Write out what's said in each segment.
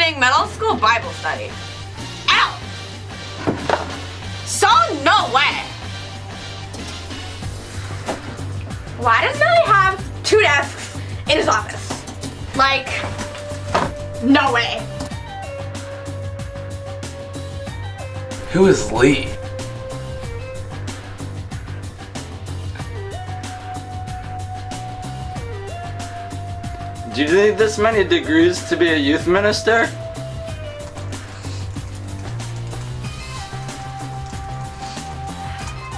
teaching middle school Bible study. Ow! So no way! Why does Billy have 2 desks in his office? Like, no way. Who is Lee? Do you need this many degrees to be a youth minister?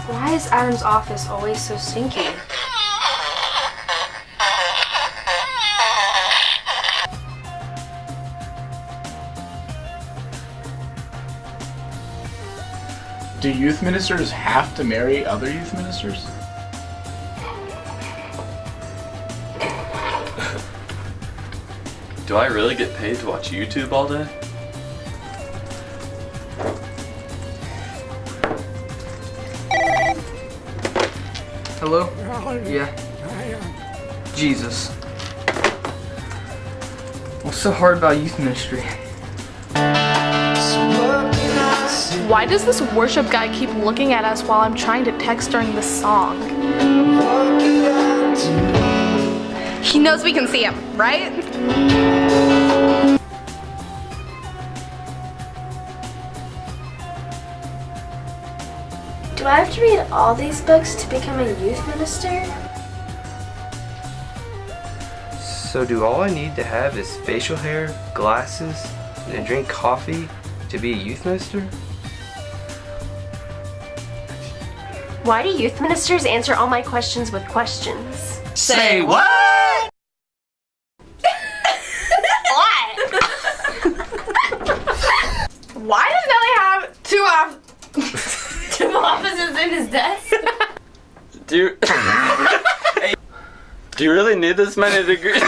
Why is Adam's office always so stinky? Do youth ministers have to marry other youth ministers? Do I really get paid to watch YouTube all day? Hello? Yeah. Jesus. What's so hard about youth ministry? Why does this worship guy keep looking at us while I'm trying to text during the song? He knows we can see him, right? Do I have to read all these books to become a youth minister? So do all I need to have is facial hair, glasses, and drink coffee to be a youth minister? Why do youth ministers answer all my questions with questions? Say what? Why does Billy have 2 offices in his desk? Do you... Do you really need this many degrees?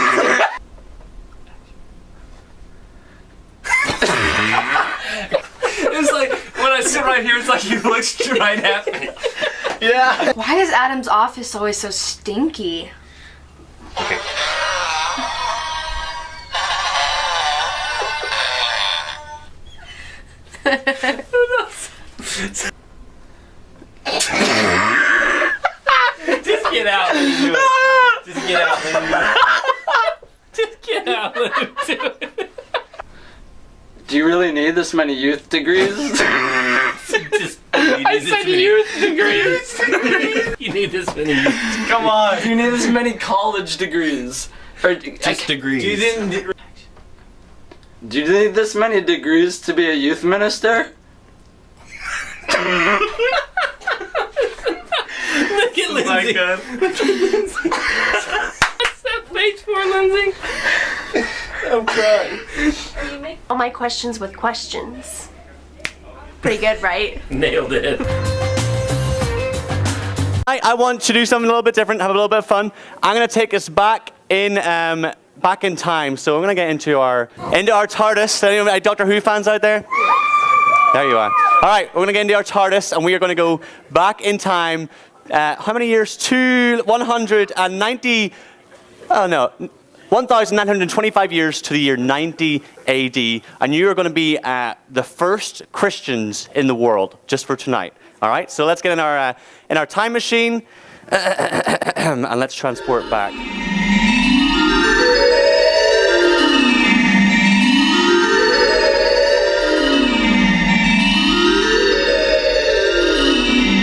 It's like, when I sit right here, it's like he looks right at me. Yeah. Why is Adam's office always so stinky? Okay. Just get out. Let him do it. Just get out. Let him do it. Just get out. Let him do it. Do you really need this many youth degrees? I said youth degrees. You need this many youth. Come on. Do you need this many college degrees? Or Just degrees. You didn't. Do you need this many degrees to be a youth minister? Look at Lindsay. My God. Look at Lindsay. What's that page for, Lindsay? I'm crying. All my questions with questions. Pretty good, right? Nailed it. I want to do something a little bit different, have a little bit of fun. I'm going to take us back in time. So I'm going to get into our TARDIS. Any Doctor Who fans out there? There you are. All right, we're going to get into our TARDIS, and we are going to go back in time. How many years? 1,925 years to the year 90 AD, and you are going to be the first Christians in the world, just for tonight. All right, so let's get in our time machine, and let's transport back.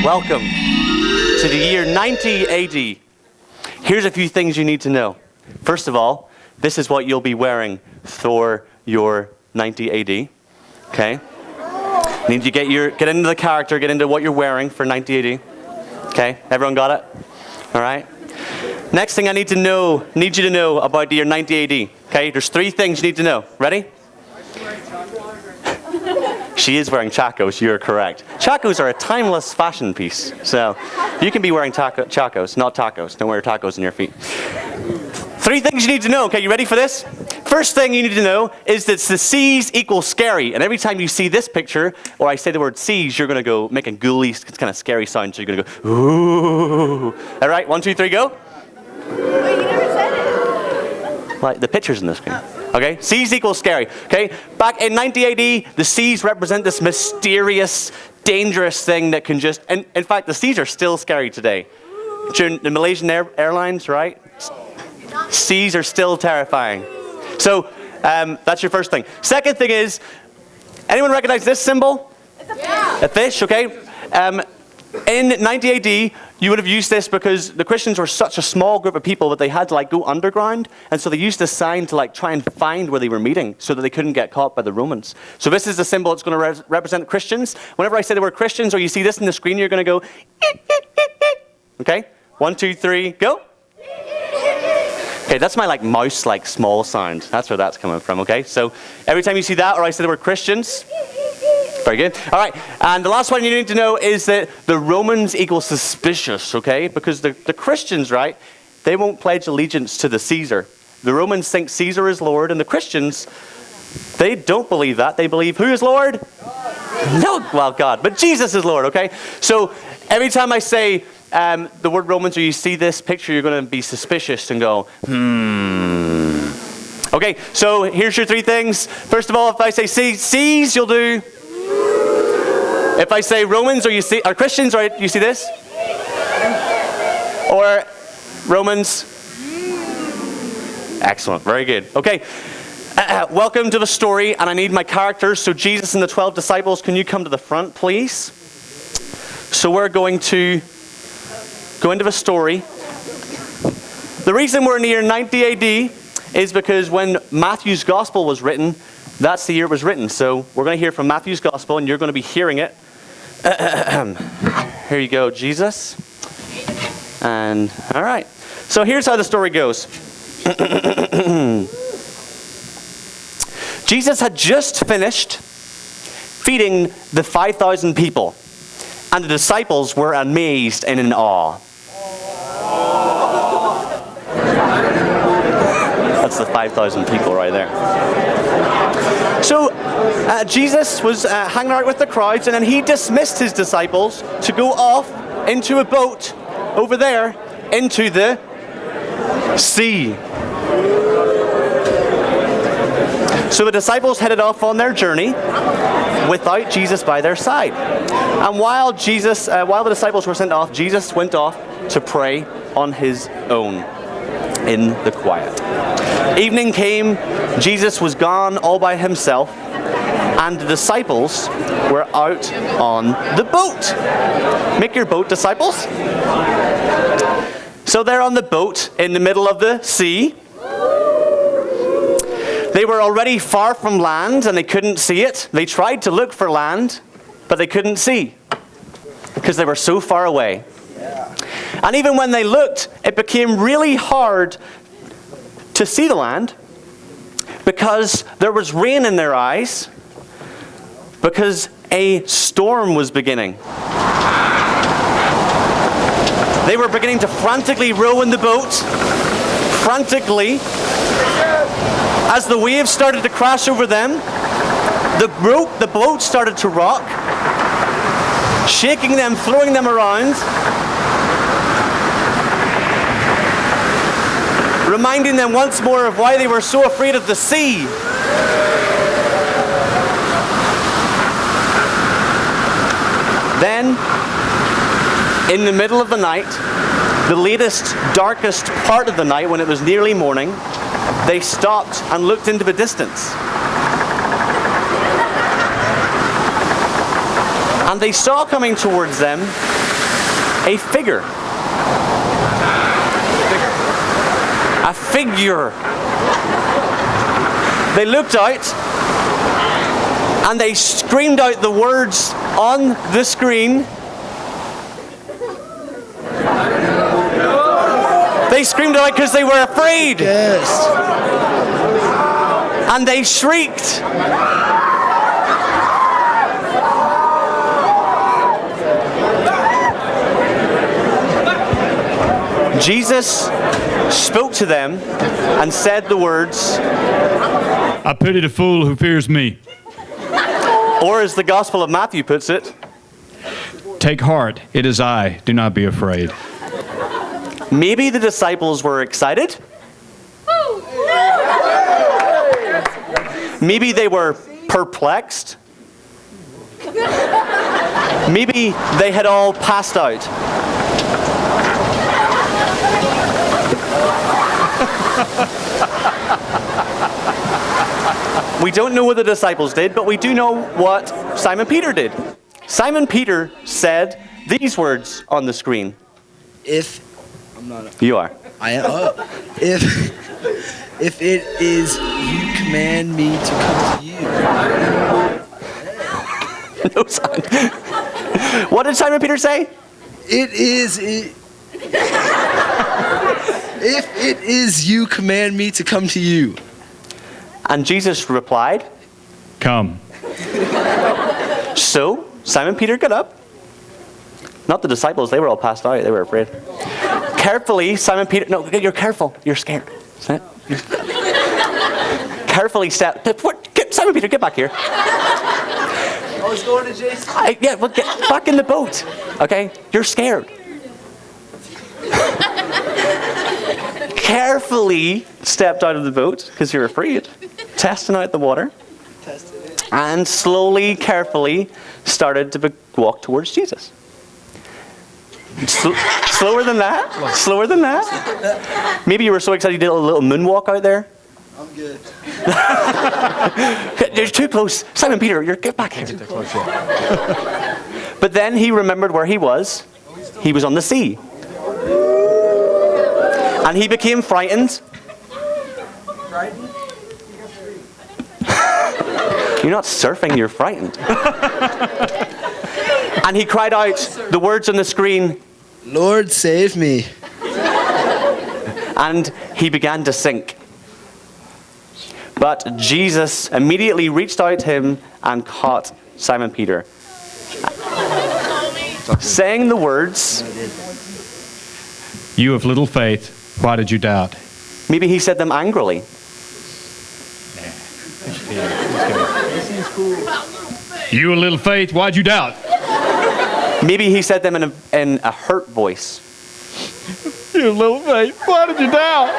Welcome to the year 90 AD. Here's a few things you need to know. First of all, this is what you'll be wearing for your 90 AD. Okay? Need to get into the character, get into what you're wearing for 90 AD. Okay? Everyone got it? All right? Next thing I need you to know about the year 90 AD. Okay? There's 3 things you need to know. Ready? She is wearing chacos, you're correct. Chacos are a timeless fashion piece. So you can be wearing chacos, not tacos. Don't wear tacos on your feet. 3 things you need to know. Okay, you ready for this? First thing you need to know is that the C's equal scary. And every time you see this picture, or I say the word C's, you're going to go make a ghouly, kind of scary sound. So you're going to go, ooh. All right, 1, 2, 3, go. Wait, you never said it. Like the picture's in the screen. Okay, C's equals scary. Okay, back in 90 AD, the C's represent this mysterious, dangerous thing that can just, and in fact, the C's are still scary today. During the Malaysian Airlines, right? C's are still terrifying. So that's your first thing. Second thing is, anyone recognize this symbol? A fish, okay? In 90 AD, you would have used this because the Christians were such a small group of people that they had to like go underground, and so they used this sign to like try and find where they were meeting so that they couldn't get caught by the Romans. So this is the symbol that's going to represent Christians. Whenever I say the word Christians, or you see this in the screen, you're going to go, okay? 1, 2, 3, go. Okay, that's my like mouse like small sound. That's where that's coming from, okay? So every time you see that or I say the word Christians, very good. All right, and the last one you need to know is that the Romans equal suspicious, okay? Because the Christians, right, they won't pledge allegiance to the Caesar. The Romans think Caesar is Lord, and the Christians, they don't believe that. They believe who is Lord? God. No, well, God, but Jesus is Lord, okay? So every time I say the word Romans, or you see this picture, you're going to be suspicious and go, Okay, so here's your three things. First of all, if I say C's, you'll do. If I say Romans, or you see, or Christians, right? You see this? Or Romans. Excellent, very good. Okay, welcome to the story, and I need my characters. So Jesus and the 12 disciples, can you come to the front, please? So we're going to go into the story. The reason we're in the year 90 AD is because when Matthew's gospel was written, that's the year it was written. So we're going to hear from Matthew's gospel, and you're going to be hearing it. Here you go, Jesus. And all right. So here's how the story goes. Jesus had just finished feeding the 5,000 people, and the disciples were amazed and in awe. That's the 5,000 people right there. So Jesus was hanging out with the crowds, and then he dismissed his disciples to go off into a boat over there into the sea. So the disciples headed off on their journey without Jesus by their side. And while the disciples were sent off, Jesus went off to pray on his own in the quiet. Evening came, Jesus was gone all by himself, and the disciples were out on the boat. Make your boat, disciples. So they're on the boat in the middle of the sea. They were already far from land and they couldn't see it. They tried to look for land, but they couldn't see because they were so far away. And even when they looked, it became really hard to see the land because there was rain in their eyes, because a storm was beginning. They were beginning to frantically row in the boat, frantically. As the waves started to crash over them, the boat started to rock, shaking them, throwing them around, reminding them once more of why they were so afraid of the sea. Then, in the middle of the night, the latest, darkest part of the night, when it was nearly morning, they stopped and looked into the distance. And they saw coming towards them a figure. A figure. They looked out and they screamed out the words on the screen. They screamed out because they were afraid. Yes. And they shrieked. Jesus spoke to them and said the words, I pity the fool who fears me. Or as the Gospel of Matthew puts it, take heart, it is I, do not be afraid. Maybe the disciples were excited. Maybe they were perplexed. Maybe they had all passed out. We don't know what the disciples did, but we do know what Simon Peter did. Simon Peter said these words on the screen. You are. If it is you command me to come to you. No sign. What did Simon Peter say? If it is you command me to come to you. And Jesus replied, Come. So Simon Peter got up. Not the disciples, they were all passed out, they were afraid. Carefully, Simon Peter, no, you're careful, you're scared. Carefully stepped, Simon Peter, get back here. I was going to Jason. Yeah, well, get back in the boat, okay? You're scared. Carefully stepped out of the boat, because you're afraid, testing out the water, and slowly, carefully started to walk towards Jesus. Slower than that? Slower than that? Maybe you were so excited you did a little moonwalk out there? I'm good. You're too close. Simon Peter, get back here. But then he remembered where he was. He was on the sea. And he became frightened. You're not surfing, you're frightened. And he cried out the words on the screen, Lord, save me. And he began to sink. But Jesus immediately reached out to him and caught Simon Peter, saying the words, You of little faith, why did you doubt? Maybe he said them angrily. You of little faith, why'd you doubt? Maybe he said them in a hurt voice. You of little faith, why did you doubt?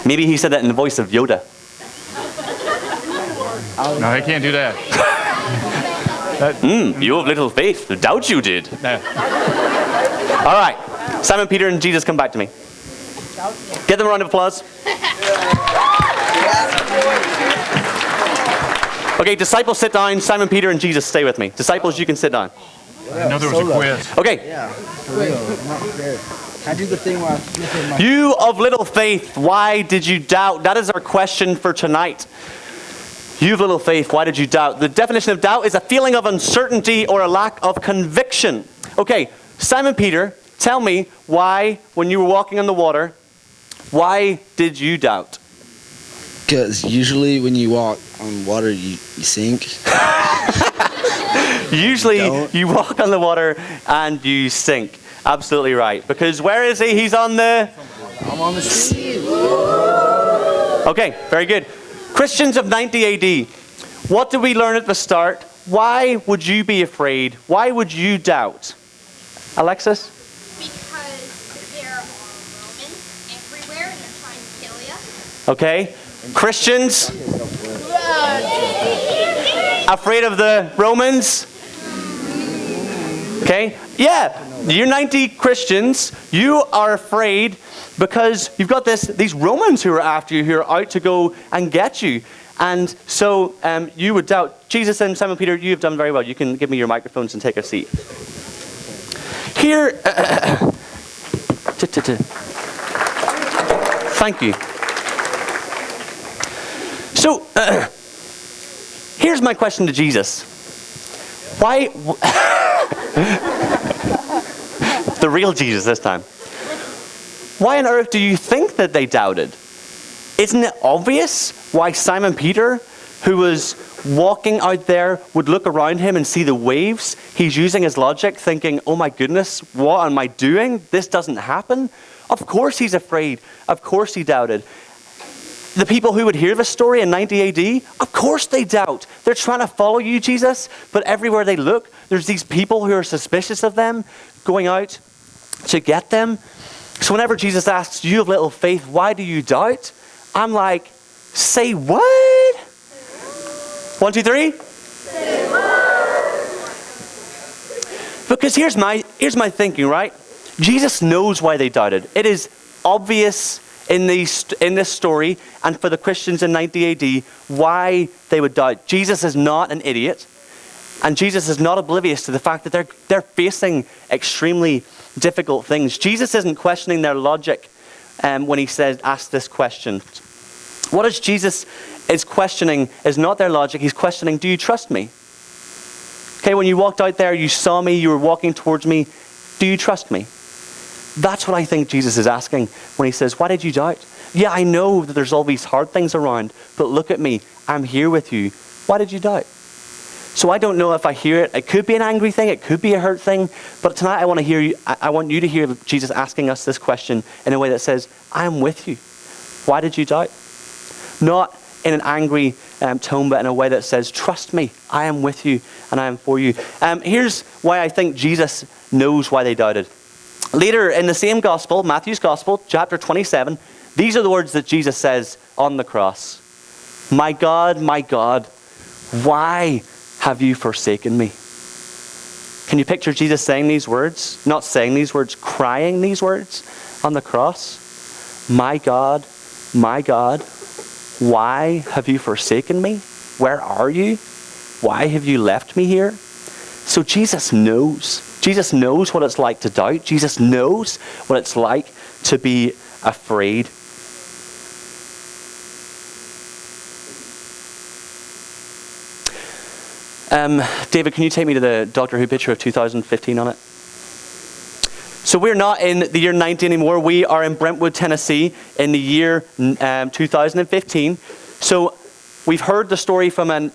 Maybe he said that in the voice of Yoda. No, I can't do that. You of little faith, doubt you did. No. All right, Simon Peter and Jesus, come back to me. Give them a round of applause. Okay, disciples, sit down. Simon Peter and Jesus, stay with me. Disciples, you can sit down. I know there was a quiz. Okay. Yeah, for real. I'm not prepared. I do the thing where I flip in my... You of little faith, why did you doubt? That is our question for tonight. You of little faith, why did you doubt? The definition of doubt is a feeling of uncertainty or a lack of conviction. Okay, Simon Peter, tell me why, when you were walking on the water, why did you doubt? Because usually when you walk on water, you sink. Usually you walk on the water and you sink. Absolutely right. Because where is he? He's on the... I'm on the sea. Okay, very good. Christians of 90 AD, what did we learn at the start? Why would you be afraid? Why would you doubt? Alexis? Because there are Romans everywhere and they're trying to kill you. Okay. Christians? Afraid of the Romans? Okay. Yeah. You're 90 Christians. You are afraid because you've got these Romans who are after you, who are out to go and get you. And so you would doubt. Jesus and Simon Peter, you have done very well. You can give me your microphones and take a seat. Here, thank you. So, here's my question to Jesus. Why, the real Jesus this time. Why on earth do you think that they doubted? Isn't it obvious why Simon Peter, who was walking out there, would look around him and see the waves? He's using his logic, thinking, oh my goodness, what am I doing? This doesn't happen. Of course he's afraid. Of course he doubted. The people who would hear this story in 90 AD, of course they doubt. They're trying to follow you, Jesus, but everywhere they look, there's these people who are suspicious of them, going out to get them. So whenever Jesus asks, you of little faith, why do you doubt? I'm like, say what? 1, 2, 3. Because here's my thinking, right? Jesus knows why they doubted. It is obvious in this story and for the Christians in 90 AD why they would doubt. Jesus is not an idiot, and Jesus is not oblivious to the fact that they're facing extremely difficult things. Jesus isn't questioning their logic when he asks this question. What is Jesus is questioning is not their logic. He's questioning, do you trust me? Okay, when you walked out there, you saw me, you were walking towards me. Do you trust me? That's what I think Jesus is asking when he says, why did you doubt? Yeah, I know that there's all these hard things around, but look at me. I'm here with you. Why did you doubt? So I don't know if I hear it. It could be an angry thing. It could be a hurt thing. But tonight I want you to hear Jesus asking us this question in a way that says, I am with you. Why did you doubt? Not in an angry tone, but in a way that says, trust me. I am with you and I am for you. Here's why I think Jesus knows why they doubted. Later in the same gospel, Matthew's gospel, chapter 27, these are the words that Jesus says on the cross. My God, why have you forsaken me? Can you picture Jesus saying these words? Not saying these words, crying these words on the cross? My God, why have you forsaken me? Where are you? Why have you left me here? So Jesus knows. Jesus knows what it's like to doubt. Jesus knows what it's like to be afraid. David, can you take me to the Doctor Who picture of 2015 on it? So we're not in the year 90 anymore. We are in Brentwood, Tennessee in the year 2015. So we've heard the story from an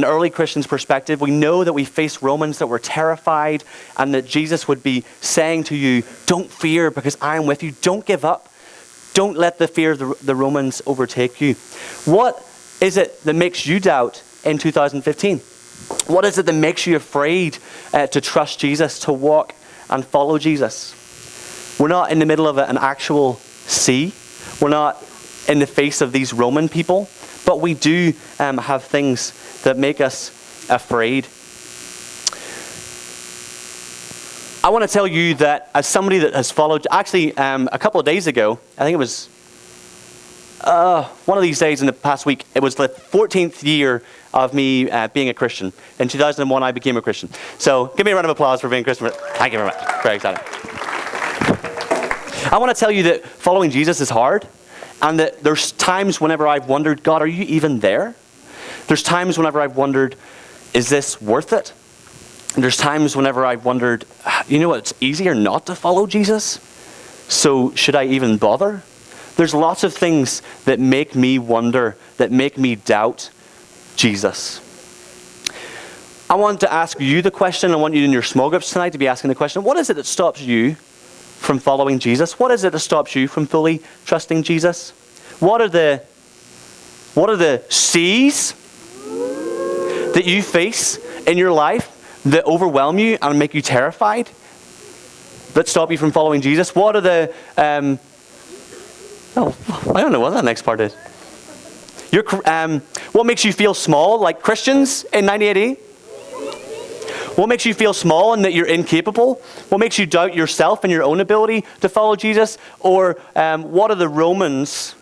early Christian's perspective. We know that we face Romans that were terrified and that Jesus would be saying to you, don't fear because I am with you. Don't give up. Don't let the fear of the Romans overtake you. What is it that makes you doubt in 2015? What is it that makes you afraid to trust Jesus, to walk and follow Jesus? We're not in the middle of an actual sea. We're not in the face of these Roman people, but we do have things that make us afraid. I want to tell you that as somebody that has followed, actually a couple of days ago, I think it was one of these days in the past week, it was the 14th year of me being a Christian. In 2001, I became a Christian. So give me a round of applause for being a Christian. Thank you very much. Very excited. I want to tell you that following Jesus is hard, and that there's times whenever I've wondered, God, are you even there? There's times whenever I've wondered, is this worth it? And there's times whenever I've wondered, you know what, it's easier not to follow Jesus, so should I even bother? There's lots of things that make me wonder, that make me doubt Jesus. I want to ask you the question. I want you in your small groups tonight to be asking the question, what is it that stops you from following Jesus? What is it that stops you from fully trusting Jesus? What are the seas that you face in your life that overwhelm you and make you terrified, that stop you from following Jesus? What are the I don't know what that next part is. What makes you feel small, like Christians in 90 AD? What makes you feel small and that you're incapable? What makes you doubt yourself and your own ability to follow Jesus? Or what are the Romans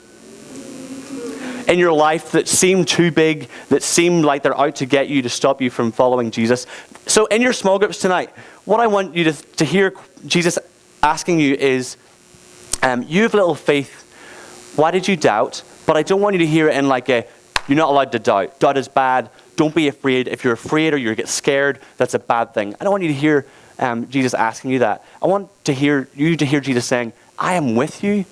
in your life that seem too big, that seem like they're out to get you, to stop you from following Jesus? So in your small groups tonight, what I want you to hear Jesus asking you is, you have little faith. Why did you doubt? But I don't want you to hear it in like you're not allowed to doubt. Doubt is bad. Don't be afraid. If you're afraid or you get scared, that's a bad thing. I don't want you to hear Jesus asking you that. I want you to hear Jesus saying, I am with you,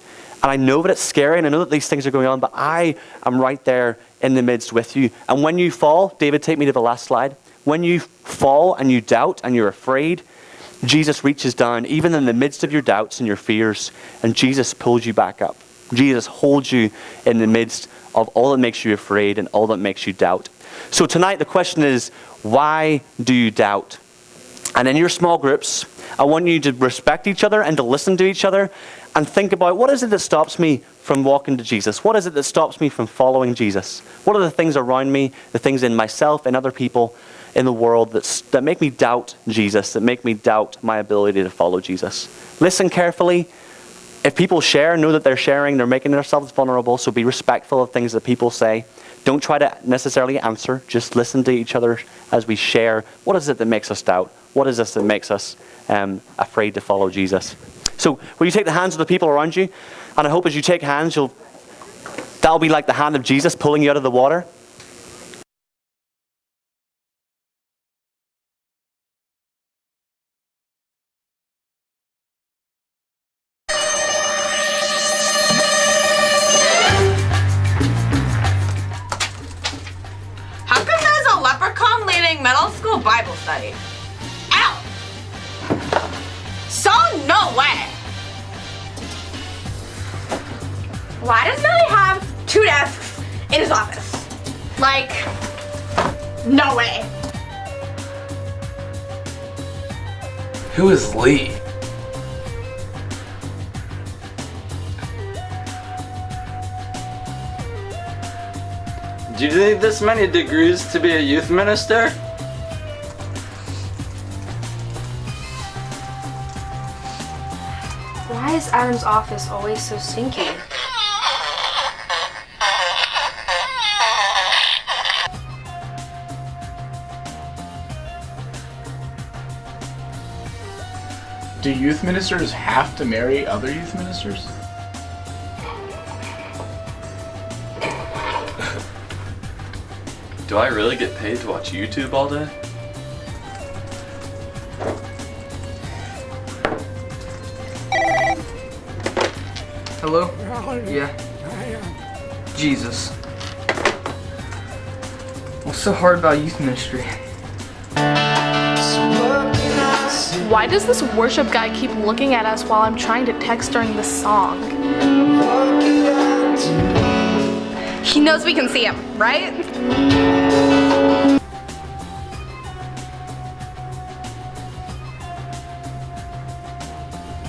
and I know that it's scary, and I know that these things are going on, but I am right there in the midst with you. And when you fall, David, take me to the last slide. When you fall and you doubt and you're afraid, Jesus reaches down, even in the midst of your doubts and your fears, and Jesus pulls you back up. Jesus holds you in the midst of all that makes you afraid and all that makes you doubt. So tonight the question is, why do you doubt? And in your small groups, I want you to respect each other and to listen to each other and think about, what is it that stops me from walking to Jesus? What is it that stops me from following Jesus? What are the things around me, the things in myself and other people in the world that make me doubt Jesus, that make me doubt my ability to follow Jesus? Listen carefully. If people share, know that they're sharing, they're making themselves vulnerable, so be respectful of things that people say. Don't try to necessarily answer, just listen to each other as we share. What is it that makes us doubt? What is this that makes us afraid to follow Jesus? So will you take the hands of the people around you? And I hope as you take hands, that'll be like the hand of Jesus pulling you out of the water. How come there's a leprechaun leading middle school Bible study? Ow! So no way! Why does Billy have 2 desks in his office? Like, no way. Who is Lee? Do you need this many degrees to be a youth minister? Why is Adam's office always so stinky? Do youth ministers have to marry other youth ministers? Do I really get paid to watch YouTube all day? Hello? Yeah. Jesus. What's so hard about youth ministry? Why does this worship guy keep looking at us while I'm trying to text during this song? He knows we can see him, right?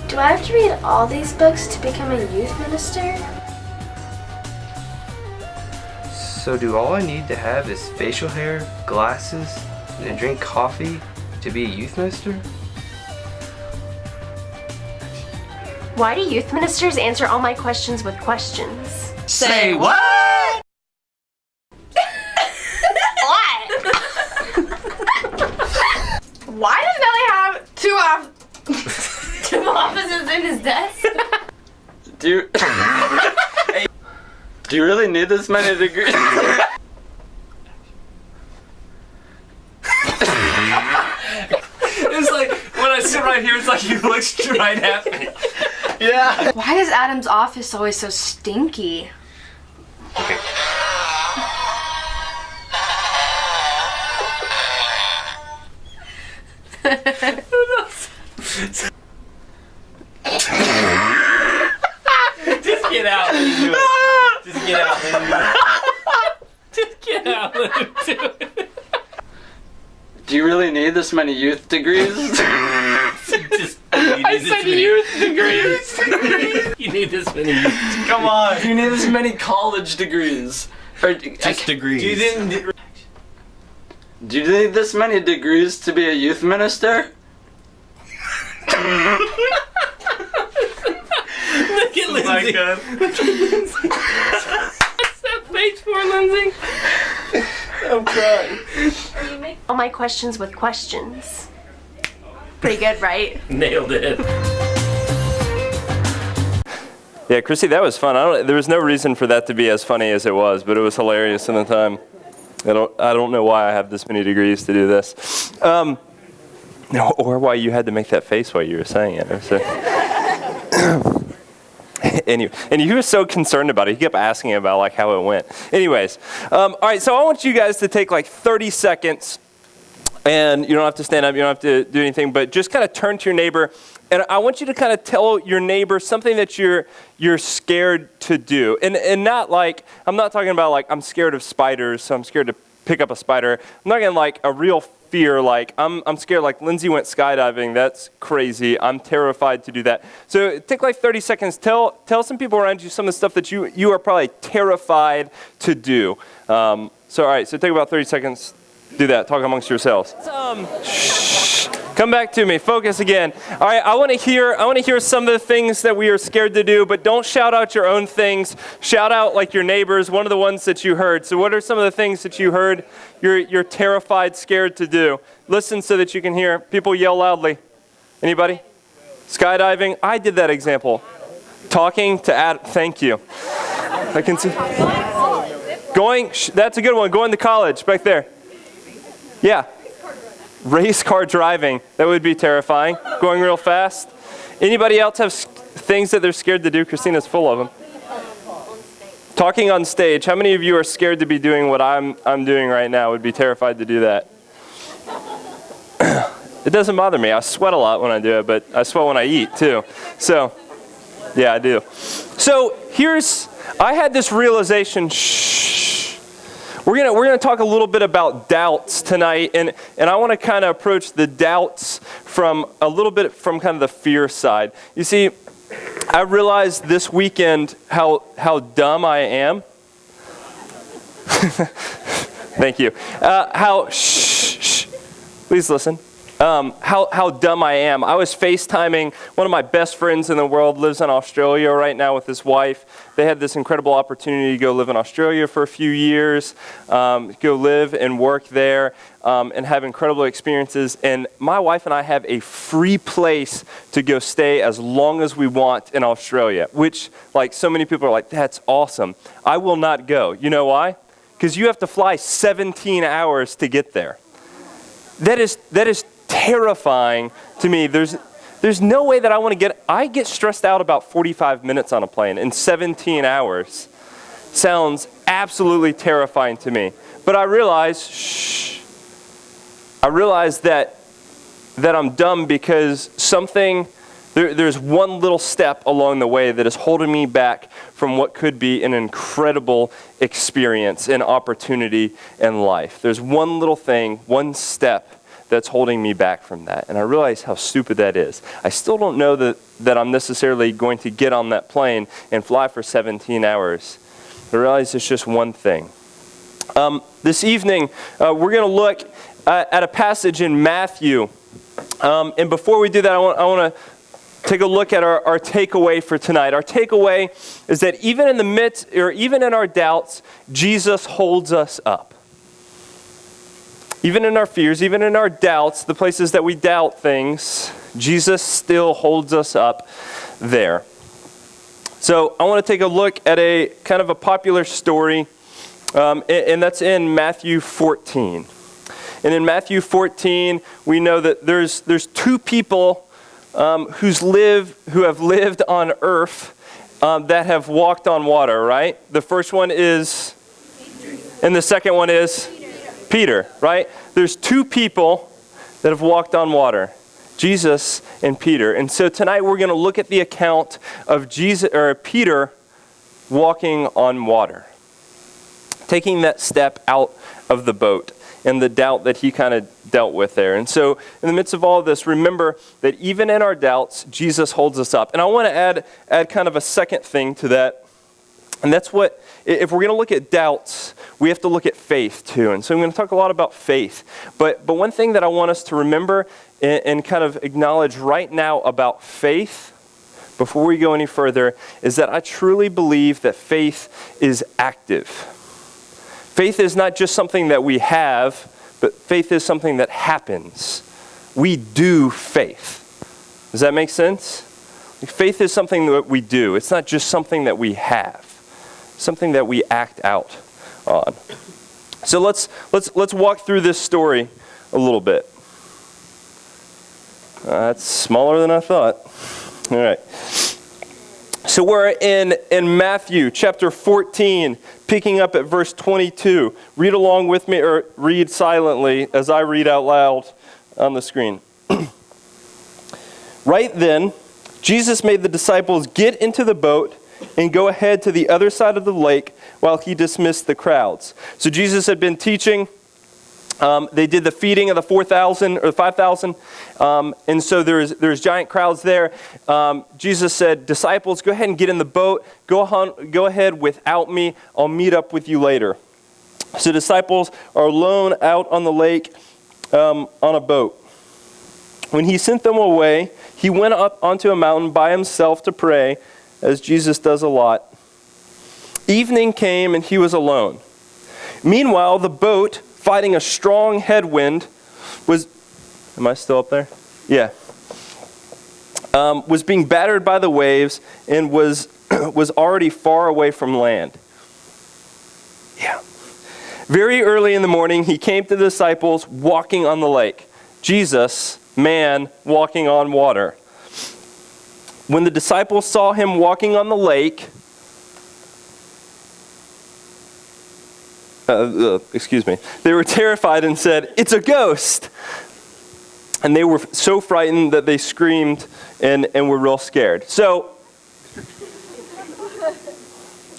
Do I have to read all these books to become a youth minister? So do all I need to have is facial hair, glasses, and drink coffee to be a youth minister? Why do youth ministers answer all my questions with questions? Say what? Why does Nelly have 2 offices in his desk? Do you really need this many degrees? It's like, when I sit right here, it's like he looks straight at me. Yeah. Why is Adam's office always so stinky? Okay. Just get out, let him do it. Just get out, let him do it. Just get out, let him do it. Do you really need this many youth degrees? I said youth degrees. You need this many youth degrees. Come on. You need this many college degrees. Or, Just degrees. You didn't. Do you need this many degrees to be a youth minister? Look at Lindsay. my God. Look at Lindsay. What's that page for, Lindsay? I'm crying. All my questions with questions. Pretty good, right? Nailed it. Yeah, Chrissy, that was fun. There was no reason for that to be as funny as it was, but it was hilarious in the time. I don't know why I have this many degrees to do this. Or why you had to make that face while you were saying it. Anyway, and he was so concerned about it. He kept asking about like how it went. Anyways, all right. So I want you guys to take like 30 seconds And you don't have to stand up, you don't have to do anything, but just kind of turn to your neighbor. And I want you to kind of tell your neighbor something that you're scared to do. And not like, I'm not talking about like, I'm scared of spiders, so I'm scared to pick up a spider. I'm not getting like a real fear, like I'm scared, like Lindsay went skydiving, that's crazy. I'm terrified to do that. So take like 30 seconds, tell some people around you some of the stuff that you are probably terrified to do. So all right, so take about 30 seconds. Do that. Talk amongst yourselves. Shh. Come back to me. Focus again. All right. I want to hear some of the things that we are scared to do, but don't shout out your own things. Shout out like your neighbors. One of the ones that you heard. So, what are some of the things that you heard? You're terrified, scared to do. Listen so that you can hear. People yell loudly. Anybody? Skydiving. I did that example. Talking to Adam. Thank you. I can see. Going. That's a good one. Going to college. Back there. Yeah. Race car driving. That would be terrifying. Going real fast. Anybody else have things that they're scared to do? Christina's full of them. Talking on stage. How many of you are scared to be doing what I'm doing right now? Would be terrified to do that. It doesn't bother me. I sweat a lot when I do it, but I sweat when I eat too. So, yeah, I do. So I had this realization. We're gonna talk a little bit about doubts tonight, and I want to kind of approach the doubts from a little bit from kind of the fear side. You see, I realized this weekend how dumb I am. Thank you. Please listen. How dumb I am. I was FaceTiming one of my best friends in the world, lives in Australia right now with his wife. They had this incredible opportunity to go live in Australia for a few years, go live and work there, and have incredible experiences. And my wife and I have a free place to go stay as long as we want in Australia, which, like, so many people are like, that's awesome. I will not go. You know why? Because you have to fly 17 hours to get there. That is terrifying to me. There's no way that I get stressed out about 45 minutes on a plane, and 17 hours sounds absolutely terrifying to me. But I realize that I'm dumb because there's one little step along the way that is holding me back from what could be an incredible experience and opportunity in life. There's one little thing, one step that's holding me back from that. And I realize how stupid that is. I still don't know that I'm necessarily going to get on that plane and fly for 17 hours. I realize it's just one thing. This evening, we're going to look at a passage in Matthew. And before we do that, I want to take a look at our takeaway for tonight. Our takeaway is that even in the midst, or even in our doubts, Jesus holds us up. Even in our fears, even in our doubts, the places that we doubt things, Jesus still holds us up there. So I want to take a look at a kind of a popular story, and that's in Matthew 14. And in Matthew 14, we know that there's two people who have lived on earth that have walked on water, right? The first one is, and the second one is Peter, right? There's two people that have walked on water, Jesus and Peter. And so tonight we're going to look at the account of Peter walking on water, taking that step out of the boat and the doubt that he kind of dealt with there. And so in the midst of all of this, remember that even in our doubts, Jesus holds us up. And I want to add kind of a second thing to that. And that's what, if we're going to look at doubts, we have to look at faith too. And so I'm going to talk a lot about faith. But one thing that I want us to remember and kind of acknowledge right now about faith, before we go any further, is that I truly believe that faith is active. Faith is not just something that we have, but faith is something that happens. We do faith. Does that make sense? Faith is something that we do. It's not just something that we have. Something that we act out on. So let's walk through this story a little bit. That's smaller than I thought. All right. So we're in Matthew chapter 14, picking up at verse 22. Read along with me, or read silently as I read out loud on the screen. Right then, Jesus made the disciples get into the boat and go ahead to the other side of the lake while he dismissed the crowds. So Jesus had been teaching. They did the feeding of the 4,000 or 5,000, and so there's giant crowds there. Jesus said, "Disciples, go ahead and get in the boat. Go ahead without me. I'll meet up with you later." So disciples are alone out on the lake on a boat. When he sent them away, he went up onto a mountain by himself to pray, as Jesus does a lot. Evening came and he was alone. Meanwhile, the boat, fighting a strong headwind, was... Am I still up there? Yeah. Was being battered by the waves and was already far away from land. Yeah. Very early in the morning, he came to the disciples walking on the lake. Jesus, man, walking on water. When the disciples saw him walking on the lake, they were terrified and said, "It's a ghost!" And they were so frightened that they screamed and were real scared. So,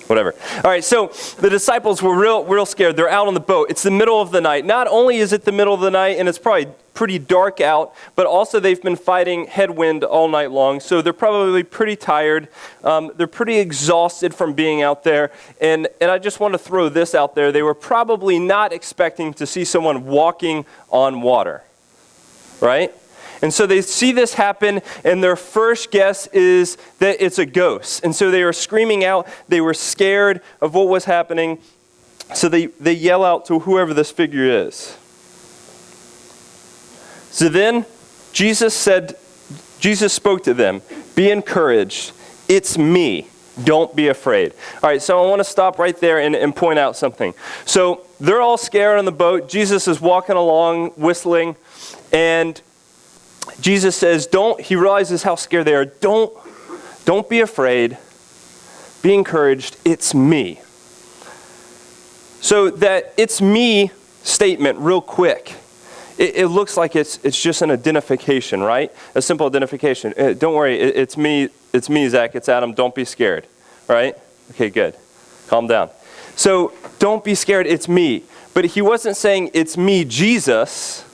whatever. All right, so the disciples were real scared. They're out on the boat. It's the middle of the night. Not only is it the middle of the night and it's probably pretty dark out, but also they've been fighting headwind all night long, so they're probably pretty tired. They're pretty exhausted from being out there, and I just want to throw this out there. They were probably not expecting to see someone walking on water, right? And so they see this happen, and their first guess is that it's a ghost. And so they are screaming out. They were scared of what was happening, so they yell out to whoever this figure is. So then Jesus spoke to them, "Be encouraged. It's me. Don't be afraid." All right, so I want to stop right there and point out something. So they're all scared on the boat. Jesus is walking along, whistling, and Jesus says, he realizes how scared they are. Don't be afraid. Be encouraged. It's me. So that "it's me" statement, real quick. It looks like it's just an identification, right? A simple identification. Don't worry, it's me, Zach, it's Adam, don't be scared, right? Okay, good. Calm down. So, don't be scared, it's me. But he wasn't saying, "It's me, Jesus."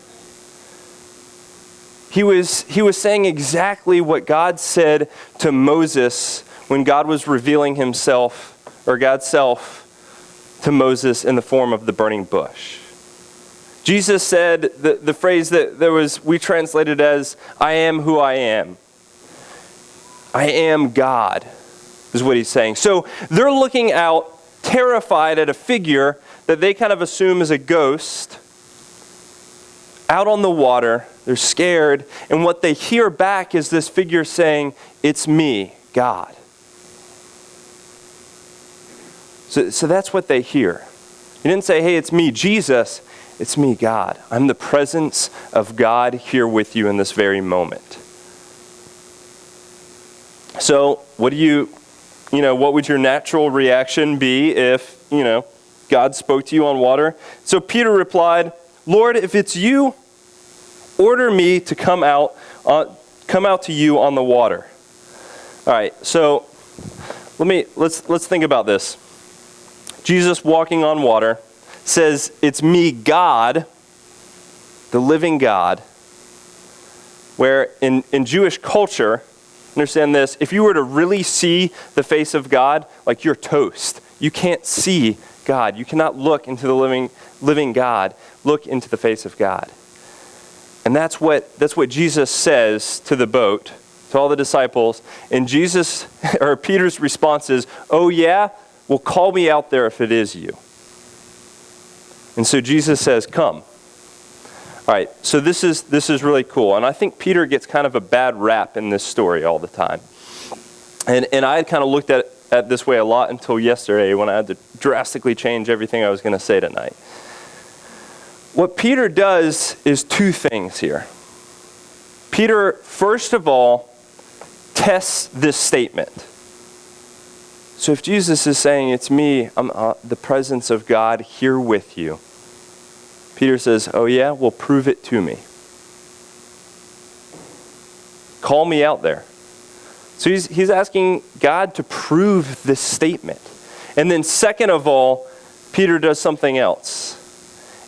He was saying exactly what God said to Moses when God was revealing himself, or God's self, to Moses in the form of the burning bush. Jesus said the phrase that we translated as, "I am who I am." I am God, is what he's saying. So they're looking out, terrified at a figure that they kind of assume is a ghost, out on the water. They're scared, and what they hear back is this figure saying, "It's me, God." So that's what they hear. He didn't say, "Hey, it's me, Jesus." It's me, God. I'm the presence of God here with you in this very moment. So, what would your natural reaction be if, God spoke to you on water? So Peter replied, "Lord, if it's you, order me to come out to you on the water." All right, so let's think about this. Jesus walking on water says, "It's me, God, the living God," where in Jewish culture, understand this, if you were to really see the face of God, like you're toast. You can't see God. You cannot look into the living God, look into the face of God. And that's what Jesus says to the boat, to all the disciples. And Peter's response is, "Oh yeah? Well, call me out there if it is you." And so Jesus says, "Come." All right, so this is really cool. And I think Peter gets kind of a bad rap in this story all the time. And I had kind of looked at this way a lot until yesterday when I had to drastically change everything I was going to say tonight. What Peter does is two things here. Peter, first of all, tests this statement. So if Jesus is saying, it's me, I'm the presence of God here with you, Peter says, oh yeah, well, prove it to me. Call me out there. So he's asking God to prove this statement. And then second of all, Peter does something else.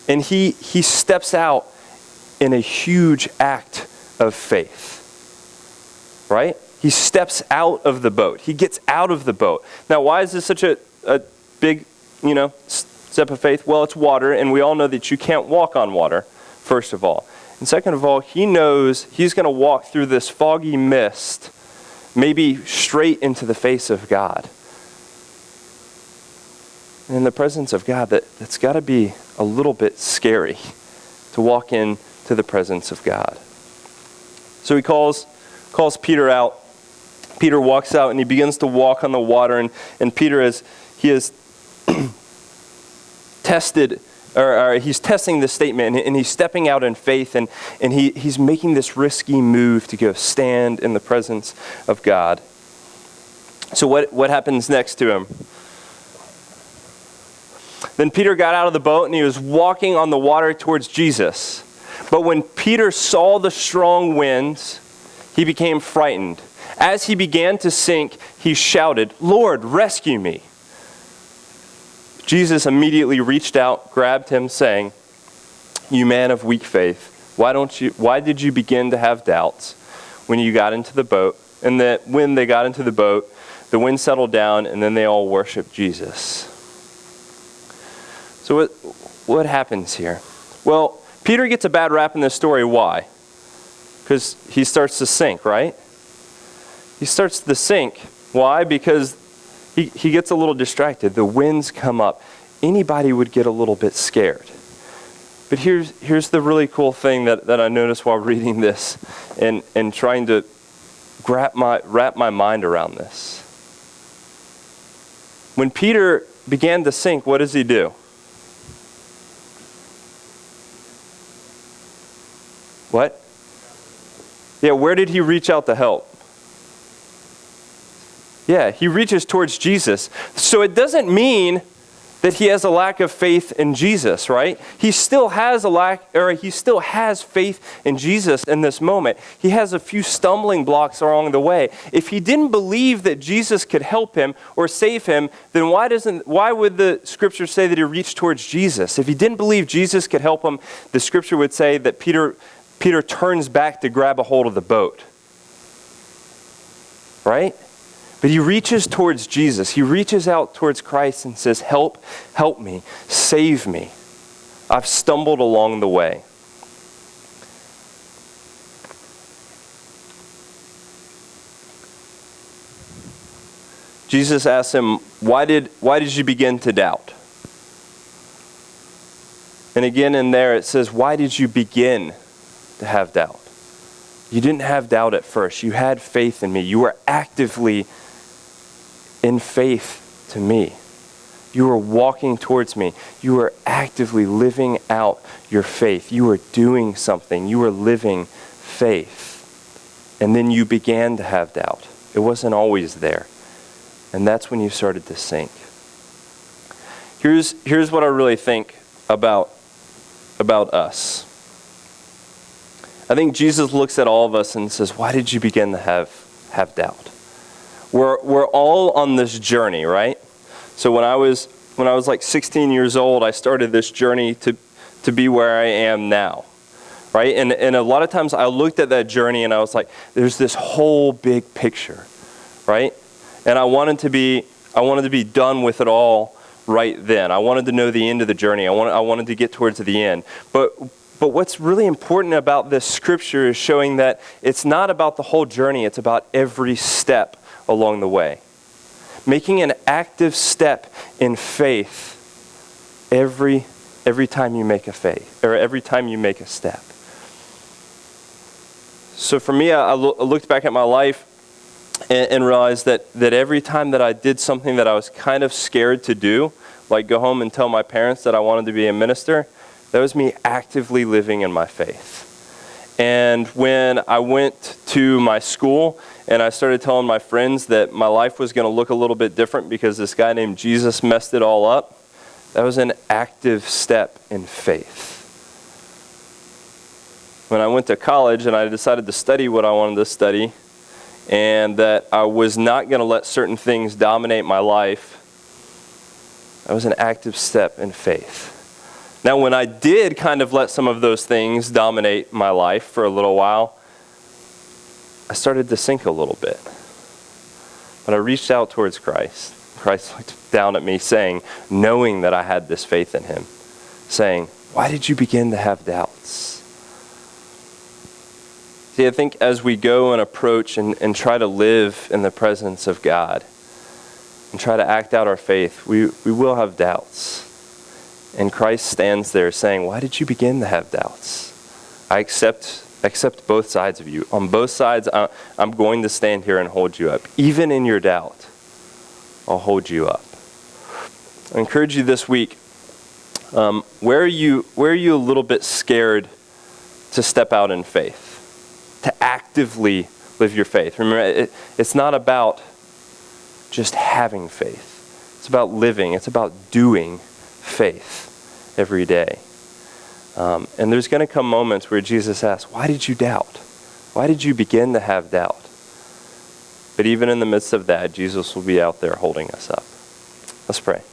And he steps out in a huge act of faith. Right? He steps out of the boat. He gets out of the boat. Now, why is this such a big, step of faith? Well, it's water, and we all know that you can't walk on water, first of all. And second of all, he knows he's going to walk through this foggy mist, maybe straight into the face of God. And in the presence of God, that's got to be a little bit scary to walk into the presence of God. So he calls Peter out. Peter walks out and he begins to walk on the water, and Peter has tested, or he's testing this statement, and he's stepping out in faith, and he's making this risky move to go stand in the presence of God. So what happens next to him? Then Peter got out of the boat and he was walking on the water towards Jesus. But when Peter saw the strong winds, he became frightened. As he began to sink, he shouted, "Lord, rescue me." Jesus immediately reached out, grabbed him, saying, "You man of weak faith, why did you begin to have doubts when you got into the boat?" And that when they got into the boat, the wind settled down, and then they all worshiped Jesus. So what happens here? Well, Peter gets a bad rap in this story. Why? Because he starts to sink, right? He starts to sink. Why? Because he gets a little distracted. The winds come up. Anybody would get a little bit scared. But here's the really cool thing that I noticed while reading this and trying to wrap my mind around this. When Peter began to sink, what does he do? What? Yeah, where did he reach out to help? Yeah, he reaches towards Jesus. So it doesn't mean that he has a lack of faith in Jesus, right? He still has faith in Jesus in this moment. He has a few stumbling blocks along the way. If he didn't believe that Jesus could help him or save him, then why would the scripture say that he reached towards Jesus? If he didn't believe Jesus could help him, the scripture would say that Peter turns back to grab a hold of the boat. Right? But he reaches towards Jesus. He reaches out towards Christ and says, help me, save me. I've stumbled along the way. Jesus asks him, why did you begin to doubt? And again in there it says, why did you begin to have doubt? You didn't have doubt at first. You had faith in me. You were actively in faith to me. You were walking towards me. You were actively living out your faith. You were doing something. You were living faith. And then you began to have doubt. It wasn't always there. And that's when you started to sink. Here's what I really think about us. I think Jesus looks at all of us and says, why did you begin to have doubt? We're all on this journey, right? So when I was like 16 years old, I started this journey to be where I am now, right? And a lot of times I looked at that journey and I was like, there's this whole big picture, right? And I wanted to be done with it all right then. I wanted to know the end of the journey. I wanted to get towards the end. But what's really important about this scripture is showing that it's not about the whole journey, it's about every step along the way. Making an active step in faith every time you make a faith, or every time you make a step. So for me, I looked back at my life and realized that every time that I did something that I was kind of scared to do, like go home and tell my parents that I wanted to be a minister, that was me actively living in my faith. And when I went to my school and I started telling my friends that my life was going to look a little bit different because this guy named Jesus messed it all up, that was an active step in faith. When I went to college and I decided to study what I wanted to study, and that I was not going to let certain things dominate my life, that was an active step in faith. Now, when I did kind of let some of those things dominate my life for a little while, I started to sink a little bit. But I reached out towards Christ. Christ looked down at me saying, knowing that I had this faith in him, saying, why did you begin to have doubts? See, I think as we go and approach and try to live in the presence of God and try to act out our faith, we will have doubts. And Christ stands there saying, why did you begin to have doubts? I accept both sides of you. On both sides, I'm going to stand here and hold you up. Even in your doubt, I'll hold you up. I encourage you this week, where are you a little bit scared to step out in faith? To actively live your faith. Remember, it's not about just having faith. It's about living. It's about doing faith every day. And there's going to come moments where Jesus asks, why did you doubt? Why did you begin to have doubt? But even in the midst of that, Jesus will be out there holding us up. Let's pray.